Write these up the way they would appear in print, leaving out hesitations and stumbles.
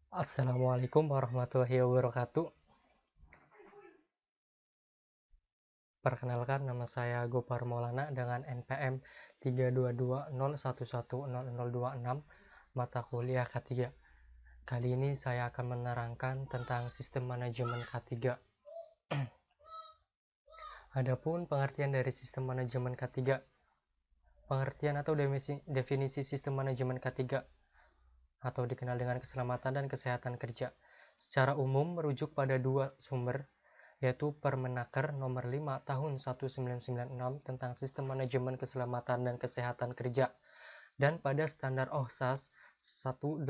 Assalamualaikum warahmatullahi wabarakatuh. Perkenalkan, nama saya Gopar Maulana dengan NPM 32201100026, mata kuliah K3. Kali ini saya akan menerangkan tentang sistem manajemen K3. Adapun pengertian dari sistem manajemen K3. Pengertian atau definisi sistem manajemen K3 atau dikenal dengan keselamatan dan kesehatan kerja. Secara umum merujuk pada dua sumber, yaitu Permenaker Nomor 5 Tahun 1996 tentang Sistem Manajemen Keselamatan dan Kesehatan Kerja, dan pada Standar OHSAS 18001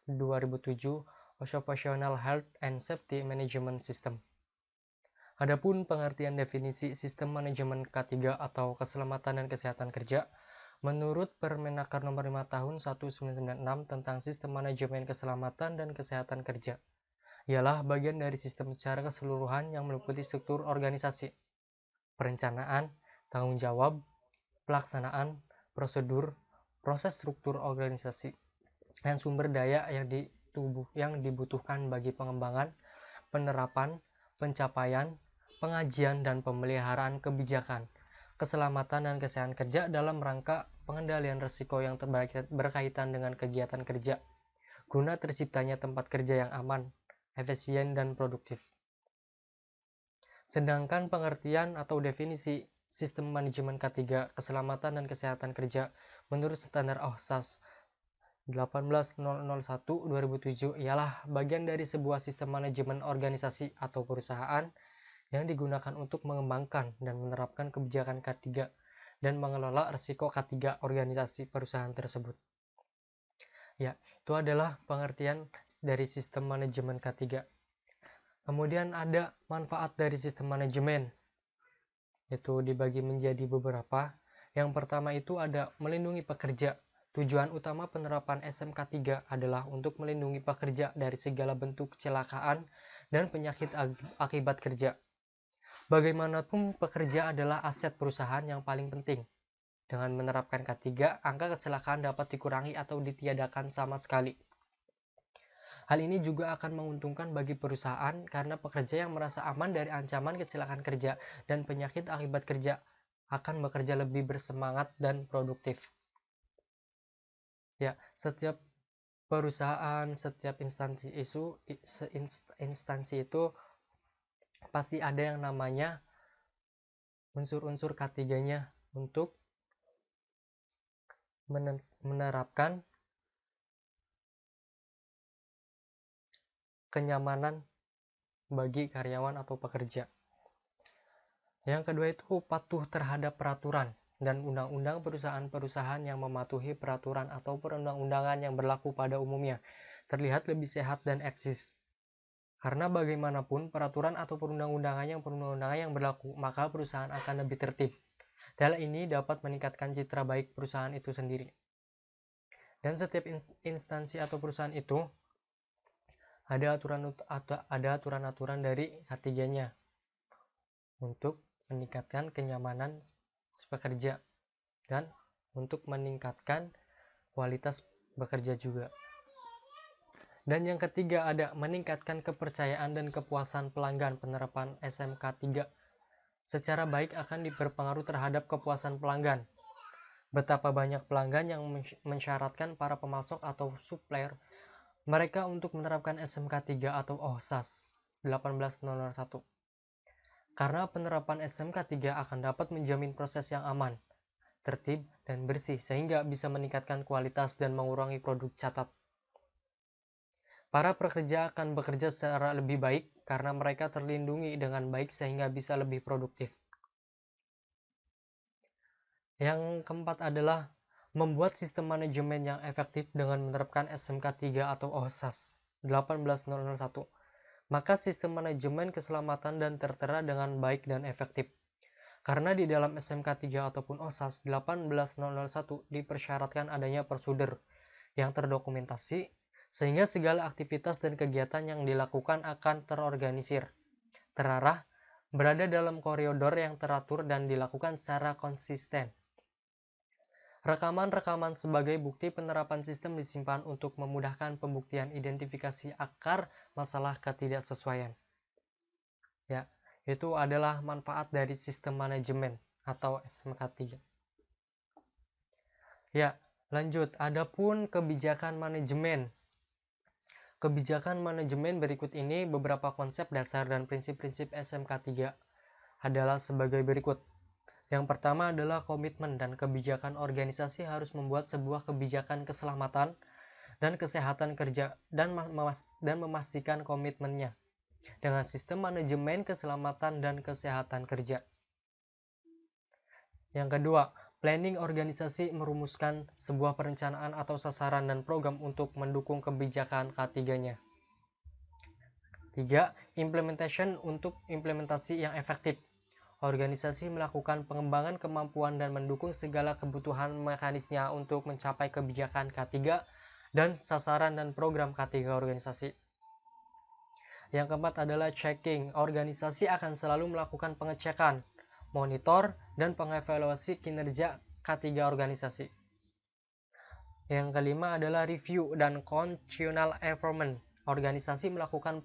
2007 Occupational Health and Safety Management System. Adapun pengertian definisi Sistem Manajemen K3 atau Keselamatan dan Kesehatan Kerja, menurut Permenaker Nomor 5 Tahun 1996 tentang Sistem Manajemen Keselamatan dan Kesehatan Kerja, ialah bagian dari sistem secara keseluruhan yang meliputi struktur organisasi, perencanaan, tanggung jawab, pelaksanaan, prosedur, proses struktur organisasi, dan sumber daya yang dibutuhkan bagi pengembangan, penerapan, pencapaian, pengajian, dan pemeliharaan kebijakan, keselamatan dan kesehatan kerja dalam rangka pengendalian risiko yang berkaitan dengan kegiatan kerja, guna terciptanya tempat kerja yang aman, efisien, dan produktif. Sedangkan pengertian atau definisi sistem manajemen K3 keselamatan dan kesehatan kerja menurut standar OHSAS 18001/2007 ialah bagian dari sebuah sistem manajemen organisasi atau perusahaan yang digunakan untuk mengembangkan dan menerapkan kebijakan K3 dan mengelola risiko K3 organisasi perusahaan tersebut. Ya, itu adalah pengertian dari sistem manajemen K3. Kemudian ada manfaat dari sistem manajemen, itu dibagi menjadi beberapa. Yang pertama itu ada melindungi pekerja. Tujuan utama penerapan SMK3 adalah untuk melindungi pekerja dari segala bentuk kecelakaan dan penyakit akibat kerja. Bagaimanapun pekerja adalah aset perusahaan yang paling penting. Dengan menerapkan K3, angka kecelakaan dapat dikurangi atau ditiadakan sama sekali. Hal ini juga akan menguntungkan bagi perusahaan karena pekerja yang merasa aman dari ancaman kecelakaan kerja dan penyakit akibat kerja akan bekerja lebih bersemangat dan produktif. Ya, setiap perusahaan, setiap instansi itu pasti ada yang namanya unsur-unsur K3-nya untuk menerapkan kenyamanan bagi karyawan atau pekerja. Yang kedua itu patuh terhadap peraturan dan undang-undang perusahaan-perusahaan yang mematuhi peraturan atau perundang-undangan yang berlaku pada umumnya terlihat lebih sehat dan eksis. Karena bagaimanapun peraturan atau perundang-undangan yang berlaku, maka perusahaan akan lebih tertib. Hal ini dapat meningkatkan citra baik perusahaan itu sendiri. Dan setiap instansi atau perusahaan itu ada aturan-aturan dari K3-nya untuk meningkatkan kenyamanan pekerja dan untuk meningkatkan kualitas bekerja juga. Dan yang ketiga ada meningkatkan kepercayaan dan kepuasan pelanggan. Penerapan SMK3 secara baik akan berpengaruh terhadap kepuasan pelanggan. Betapa banyak pelanggan yang mensyaratkan para pemasok atau supplier mereka untuk menerapkan SMK3 atau OHSAS 18001. Karena penerapan SMK3 akan dapat menjamin proses yang aman, tertib, dan bersih sehingga bisa meningkatkan kualitas dan mengurangi produk catat. Para pekerja akan bekerja secara lebih baik karena mereka terlindungi dengan baik sehingga bisa lebih produktif. Yang keempat adalah membuat sistem manajemen yang efektif dengan menerapkan SMK3 atau OHSAS 18001. Maka sistem manajemen keselamatan dan tertera dengan baik dan efektif. Karena di dalam SMK3 ataupun OHSAS 18001 dipersyaratkan adanya prosedur yang terdokumentasi sehingga segala aktivitas dan kegiatan yang dilakukan akan terorganisir, terarah, berada dalam koridor yang teratur dan dilakukan secara konsisten. Rekaman-rekaman sebagai bukti penerapan sistem disimpan untuk memudahkan pembuktian identifikasi akar masalah ketidaksesuaian. Ya, itu adalah manfaat dari sistem manajemen atau SMK 3. Ya, lanjut. Adapun kebijakan manajemen. Kebijakan manajemen berikut ini beberapa konsep dasar dan prinsip-prinsip SMK 3 adalah sebagai berikut. Yang pertama adalah komitmen dan kebijakan organisasi harus membuat sebuah kebijakan keselamatan dan kesehatan kerja dan memastikan komitmennya dengan sistem manajemen keselamatan dan kesehatan kerja. Yang kedua, planning organisasi merumuskan sebuah perencanaan atau sasaran dan program untuk mendukung kebijakan K3-nya. 3. Implementation untuk implementasi yang efektif. Organisasi melakukan pengembangan kemampuan dan mendukung segala kebutuhan mekanisnya untuk mencapai kebijakan K3 dan sasaran dan program K3 organisasi. Yang keempat adalah checking. Organisasi akan selalu melakukan pengecekan, monitor, dan pengevaluasi kinerja K3 organisasi. Yang kelima adalah review dan continual improvement. Organisasi melakukan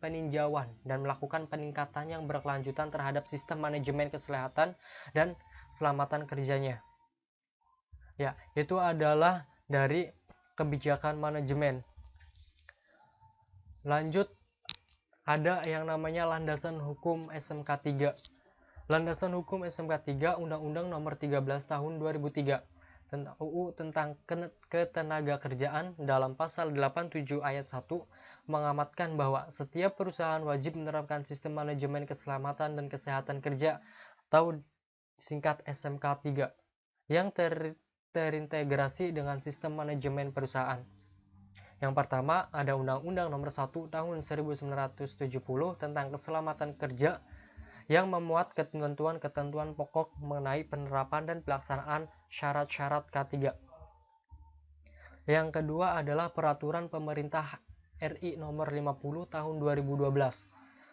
peninjauan dan melakukan peningkatan yang berkelanjutan terhadap sistem manajemen kesehatan dan keselamatan kerjanya. Ya, itu adalah dari kebijakan manajemen. Lanjut, ada yang namanya landasan hukum SMK 3. Landasan hukum SMK 3 Undang-Undang Nomor 13 Tahun 2003 tentang UU tentang Ketenagakerjaan dalam pasal 87 ayat 1 mengamatkan bahwa setiap perusahaan wajib menerapkan sistem manajemen keselamatan dan kesehatan kerja atau singkat SMK 3 yang terintegrasi dengan sistem manajemen perusahaan. Yang pertama ada Undang-Undang Nomor 1 Tahun 1970 tentang keselamatan kerja yang memuat ketentuan-ketentuan pokok mengenai penerapan dan pelaksanaan syarat-syarat K3. Yang kedua adalah Peraturan Pemerintah RI Nomor 50 Tahun 2012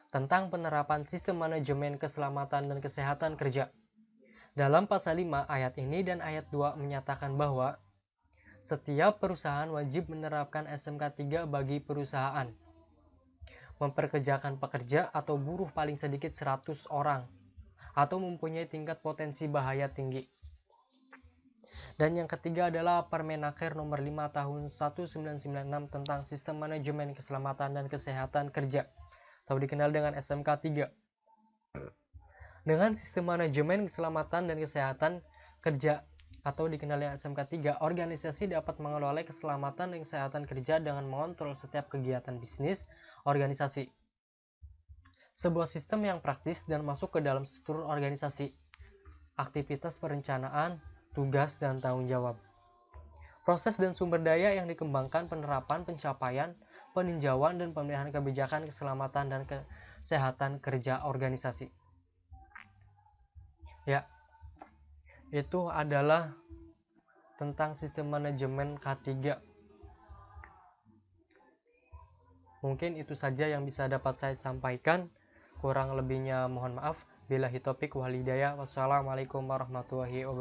tentang penerapan sistem manajemen keselamatan dan kesehatan kerja. Dalam pasal 5 ayat ini dan ayat 2 menyatakan bahwa setiap perusahaan wajib menerapkan SMK 3 bagi perusahaan memperkerjakan pekerja atau buruh paling sedikit 100 orang atau mempunyai tingkat potensi bahaya tinggi. Dan yang ketiga adalah Permenaker Nomor 5 Tahun 1996 tentang Sistem Manajemen Keselamatan dan Kesehatan Kerja atau dikenal dengan SMK 3. Dengan sistem manajemen keselamatan dan kesehatan kerja atau dikenal dengan SMK 3, organisasi dapat mengelola keselamatan dan kesehatan kerja dengan mengontrol setiap kegiatan bisnis organisasi. Sebuah sistem yang praktis dan masuk ke dalam struktur organisasi, aktivitas perencanaan, tugas, dan tanggung jawab. Proses dan sumber daya yang dikembangkan penerapan, pencapaian, peninjauan, dan pemilihan kebijakan keselamatan dan kesehatan kerja organisasi. Ya, itu adalah tentang sistem manajemen K3. Mungkin itu saja yang bisa dapat saya sampaikan. Kurang lebihnya mohon maaf. Billahi taufik wal hidayah. Wassalamualaikum warahmatullahi wabarakatuh.